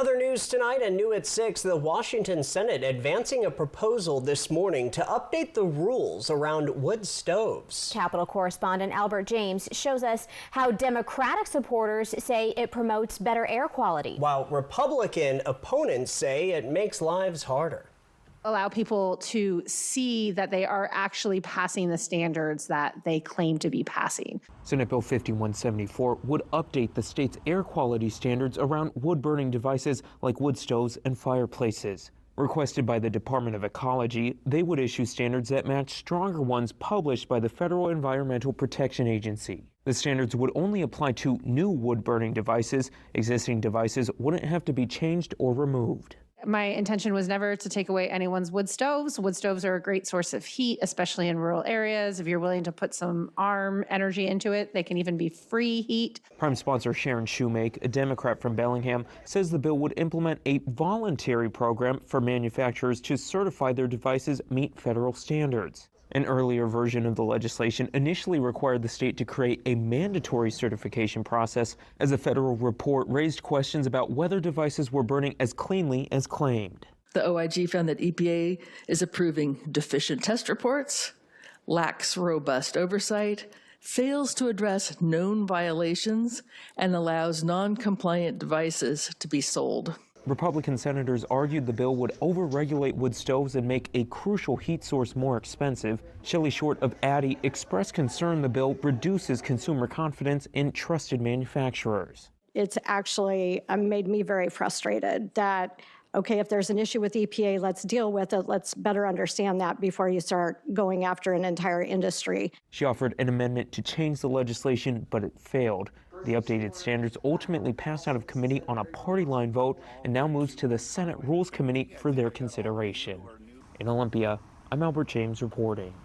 Other news tonight and new at 6, the Washington Senate advancing a proposal this morning to update the rules around wood stoves. Capitol correspondent Albert James shows us how Democratic supporters say it promotes better air quality, while Republican opponents say it makes lives harder. Allow people to see that they are actually passing the standards that they claim to be passing. Senate Bill 5174 would update the state's air quality standards around wood-burning devices like wood stoves and fireplaces. Requested by the Department of Ecology, they would issue standards that match stronger ones published by the Federal Environmental Protection Agency. The standards would only apply to new wood-burning devices. Existing devices wouldn't have to be changed or removed. My intention was never to take away anyone's wood stoves. Wood stoves are a great source of heat, especially in rural areas. If you're willing to put some arm energy into it, they can even be free heat. Prime sponsor Sharon Shoemake, a Democrat from Bellingham, says the bill would implement a voluntary program for manufacturers to certify their devices meet federal standards. An earlier version of the legislation initially required the state to create a mandatory certification process, as a federal report raised questions about whether devices were burning as cleanly as claimed. The OIG found that EPA is approving deficient test reports, lacks robust oversight, fails to address known violations, and allows non-compliant devices to be sold. Republican senators argued the bill would overregulate wood stoves and make a crucial heat source more expensive. Shelley Short of Addy expressed concern the bill reduces consumer confidence in trusted manufacturers. It's actually made me very frustrated that, okay, if there's an issue with EPA, let's deal with it. Let's better understand that before you start going after an entire industry. She offered an amendment to change the legislation, but it failed. The updated standards ultimately passed out of committee on a party line vote and now moves to the Senate Rules Committee for their consideration. In Olympia, I'm Albert James reporting.